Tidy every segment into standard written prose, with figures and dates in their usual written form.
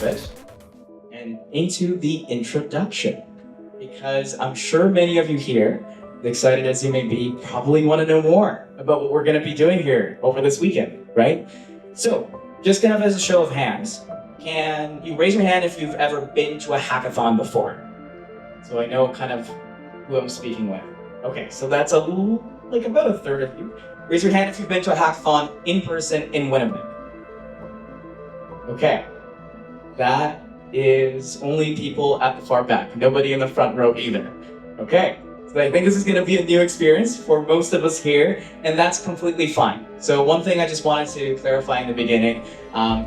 it and into the introduction. Because I'm sure many of you here, excited as you may be, probably want to know more about what we're going to be doing here over this weekend, right? So, just kind of as a show of hands, can you raise your hand if you've ever been to a hackathon before? So I know kind of who I'm speaking with. Okay, so that's about a third of you. Raise your hand if you've been to a hackathon in person in Winnipeg. Okay, that is only people at the far back, nobody in the front row either. Okay, so I think this is going to be a new experience for most of us here, and that's completely fine. So one thing I just wanted to clarify in the beginning,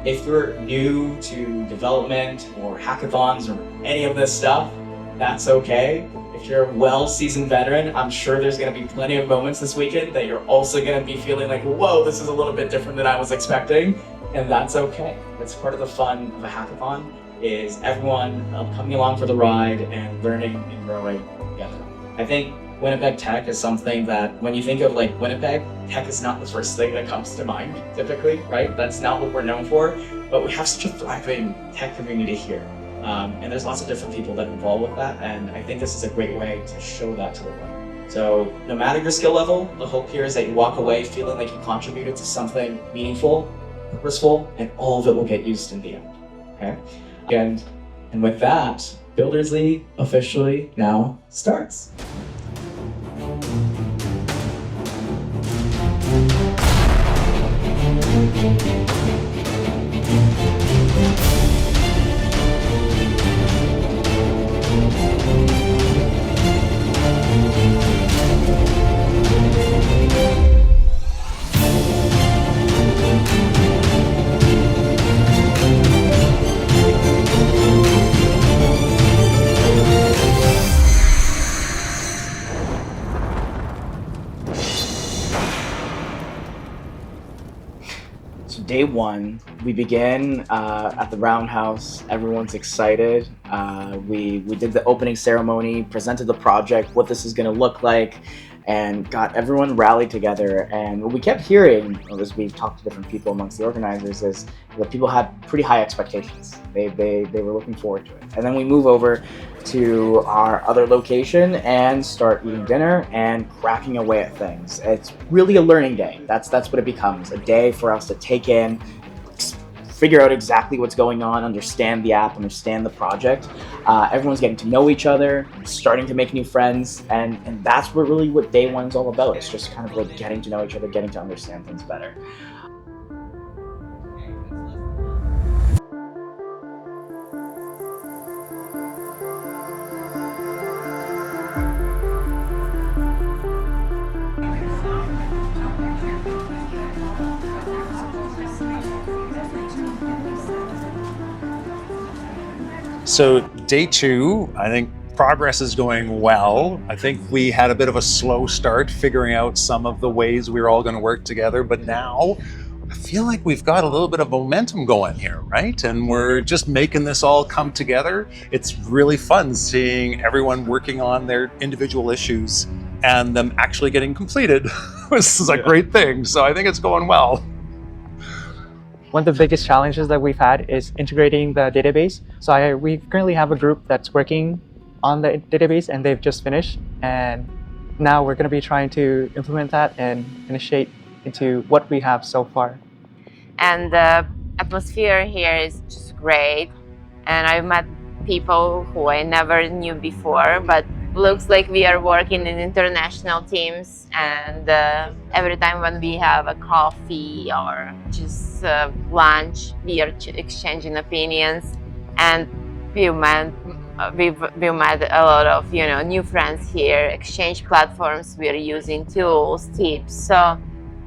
if you're new to development or hackathons or any of this stuff, that's okay. If you're a well-seasoned veteran, I'm sure there's going to be plenty of moments this weekend that you're also going to be feeling like, whoa, this is a little bit different than I was expecting, and that's okay. That's part of the fun of a hackathon, is everyone coming along for the ride and learning and growing together. I think Winnipeg Tech is something that when you think of like Winnipeg, tech is not the first thing that comes to mind typically, right? That's not what we're known for, but we have such a thriving tech community here. And there's lots of different people that are involved with that, and I think this is a great way to show that to the world. So no matter your skill level, the hope here is that you walk away feeling like you contributed to something meaningful, purposeful, and all of it will get used in the end, okay? And with that, Builders League officially now starts. Day one, we begin at the Roundhouse. Everyone's excited. We did the opening ceremony, presented the project, what this is going to look like, and got everyone rallied together. And what we kept hearing as we talked to different people amongst the organizers is that people had pretty high expectations. They were looking forward to it. And then we move over to our other location and start eating dinner and cracking away at things. It's really a learning day. That's what it becomes, a day for us to take in, figure out exactly what's going on, understand the app, understand the project. Everyone's getting to know each other, starting to make new friends, and that's what day one's all about. It's just kind of like getting to know each other, getting to understand things better. So day two, I think progress is going well. I think we had a bit of a slow start figuring out some of the ways we were all going to work together, but now I feel like we've got a little bit of momentum going here, right? And we're just making this all come together. It's really fun seeing everyone working on their individual issues and them actually getting completed. This is a great thing. So I think it's going well. One of the biggest challenges that we've had is integrating the database. So we currently have a group that's working on the database and they've just finished. And now we're going to be trying to implement that and initiate into what we have so far. And the atmosphere here is just great. And I've met people who I never knew before, but looks like we are working in international teams, and every time when we have a coffee or just lunch, we are exchanging opinions, and we've met a lot of new friends here, exchange platforms, we are using tools, tips. So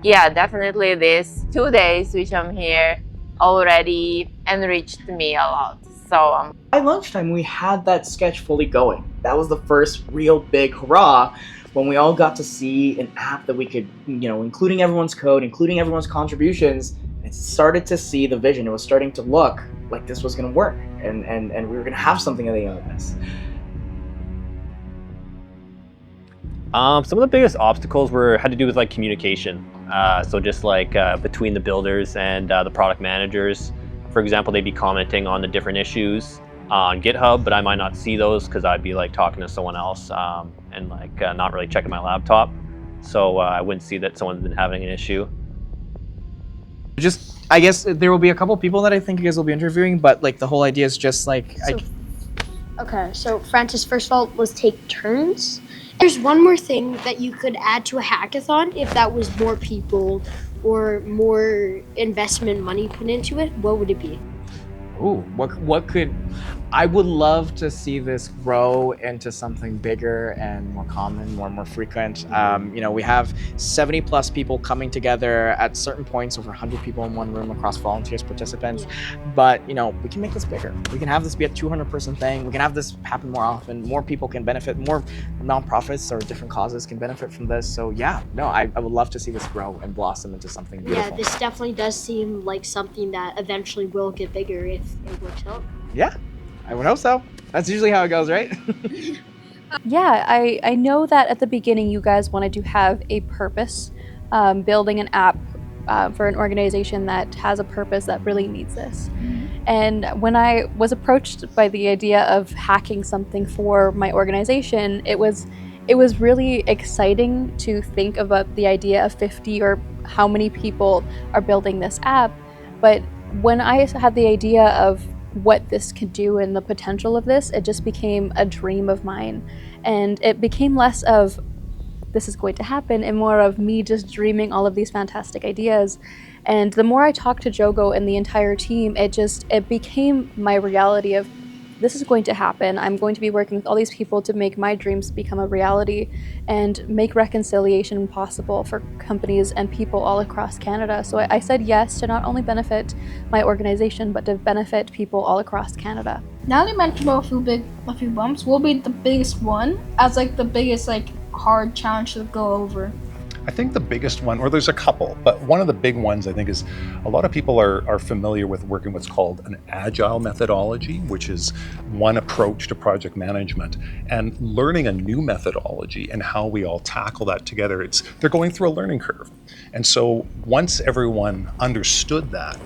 yeah, definitely these 2 days which I'm here already enriched me a lot. So by lunchtime, we had that sketch fully going. That was the first real big hurrah when we all got to see an app that we could, including everyone's code, including everyone's contributions, and started to see the vision. It was starting to look like this was going to work, and we were going to have something at the end of this. Some of the biggest obstacles had to do with communication. So just between the builders and the product managers. For example, they'd be commenting on the different issues on GitHub, but I might not see those because I'd be like talking to someone else and like not really checking my laptop. So I wouldn't see that someone's been having an issue. I guess there will be a couple people that I think you guys will be interviewing, but like the whole idea is just like Okay, so Francis, first of all, let's take turns. There's one more thing that you could add to a hackathon if that was more people or more investment money put into it. What would it be? ooh, what could I would love to see this grow into something bigger and more common, more frequent. You know, we have 70 plus people coming together at certain points, over 100 people in one room across volunteers, participants. But you know, we can make this bigger. We can have this be a 200-person thing. We can have this happen more often. More people can benefit. More nonprofits or different causes can benefit from this. So yeah, no, I would love to see this grow and blossom into something beautiful. Yeah, this definitely does seem like something that eventually will get bigger if it works out. Yeah, I would hope so. That's usually how it goes, right? Yeah, I know that at the beginning you guys wanted to have a purpose, building an app for an organization that has a purpose that really needs this. And when I was approached by the idea of hacking something for my organization, it was really exciting to think about the idea of 50 or how many people are building this app. But when I had the idea of what this could do and the potential of this, it just became a dream of mine. And it became less of this is going to happen and more of me just dreaming all of these fantastic ideas. And the more I talked to Jogo and the entire team, it became my reality of this is going to happen. I'm going to be working with all these people to make my dreams become a reality and make reconciliation possible for companies and people all across Canada. So I said yes to not only benefit my organization, but to benefit people all across Canada. Now that you mentioned about a few bumps, what will be the biggest one as like the biggest like hard challenge to go over? I think the biggest one, or there's a couple, but one of the big ones I think is a lot of people are familiar with working what's called an agile methodology, which is one approach to project management. And learning a new methodology and how we all tackle that together, they're going through a learning curve. And so once everyone understood that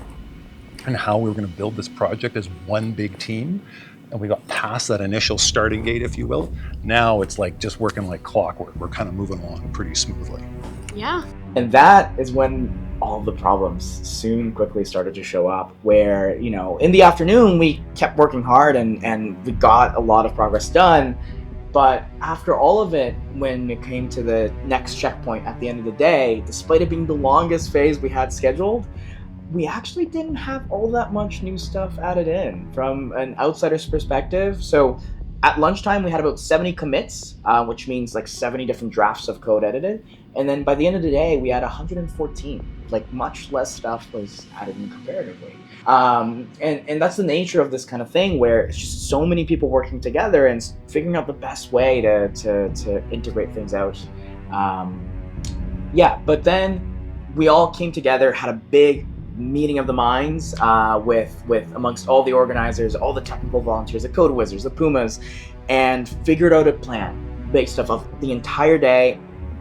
and how we were going to build this project as one big team, and we got past that initial starting gate, if you will, now it's like just working like clockwork. We're kind of moving along pretty smoothly. Yeah. And that is when all the problems quickly started to show up, where, you know, in the afternoon we kept working hard and we got a lot of progress done. But after all of it, when it came to the next checkpoint at the end of the day, despite it being the longest phase we had scheduled, we actually didn't have all that much new stuff added in from an outsider's perspective. So at lunchtime, we had about 70 commits, which means like 70 different drafts of code edited. And then by the end of the day, we had 114. Like much less stuff was added in comparatively. And that's the nature of this kind of thing, where it's just so many people working together and figuring out the best way to integrate things out. Yeah, but then we all came together, had a big meeting of the minds with amongst all the organizers, all the technical volunteers, the code wizards, the pumas, and figured out a plan based off of the entire day,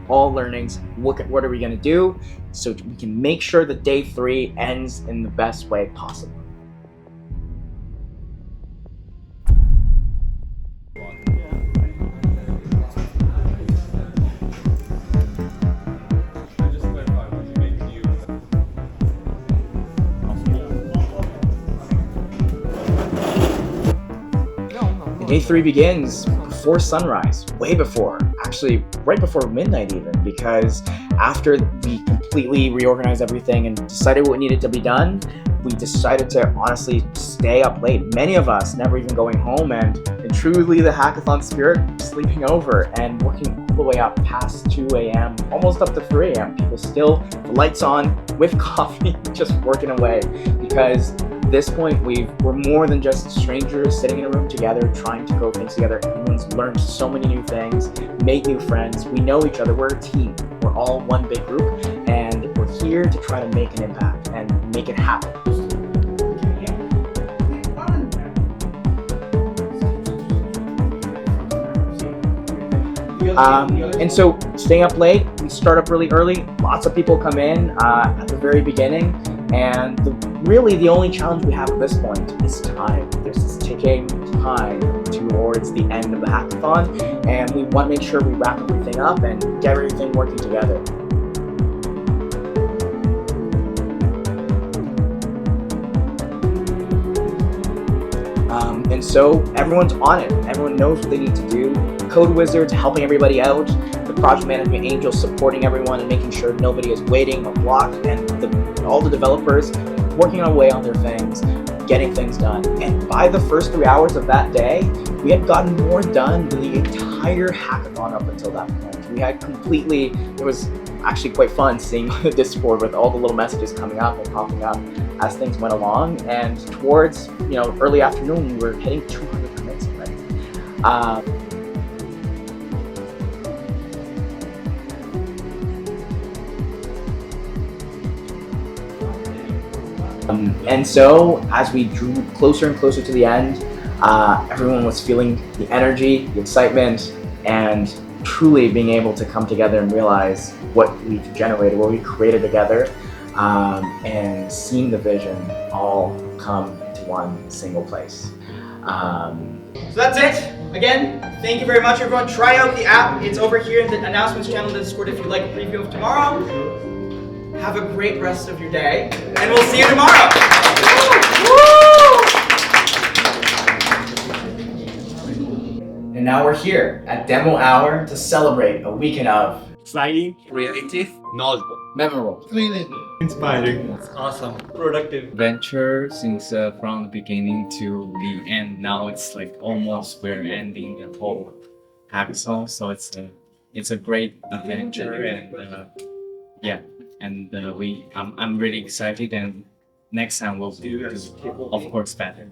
all learnings. What are we going to do so we can make sure that day 3 ends in the best way possible. Day 3 begins before sunrise, way before, actually right before midnight even, because after we completely reorganized everything and decided what needed to be done, we decided to honestly stay up late. Many of us never even going home, and truly the hackathon spirit, sleeping over and working all the way up past 2 a.m., almost up to 3 a.m. People still, the lights on, with coffee, just working away, because at this point, we're more than just strangers sitting in a room together, trying to code things together. Everyone's learned so many new things, made new friends. We know each other. We're a team. We're all one big group, and we're here to try to make an impact and make it happen. And so staying up late, we start up really early. Lots of people come in at the very beginning, and the really the only challenge we have at this point is time. There's this ticking time towards the end of the hackathon, and we want to make sure we wrap everything up and get everything working together. And so everyone's on it. Everyone knows what they need to do. Code wizards helping everybody out. The project management angels supporting everyone and making sure nobody is waiting or blocked. And all the developers working away on their things, getting things done. And by the first 3 hours of that day, we had gotten more done than the entire hackathon up until that point. We had completely, it was actually quite fun seeing the Discord with all the little messages coming up and popping up as things went along. And towards, early afternoon, we were hitting 200 commits already. And so as we drew closer and closer to the end, everyone was feeling the energy, the excitement, and truly being able to come together and realize what we generated, what we created together, and seeing the vision all come to one single place. So that's it. Again, thank you very much, everyone. Try out the app. It's over here in the announcements channel in the Discord if you'd like a preview of tomorrow. Have a great rest of your day, and we'll see you tomorrow. And now we're here at Demo Hour to celebrate a weekend of exciting, creative, knowledgeable, memorable, inspiring, awesome, productive. Venture since from the beginning to the end. Now it's like almost we're ending the whole hackathon, so it's a great adventure, and yeah, and I'm really excited, and next time we'll do of course better.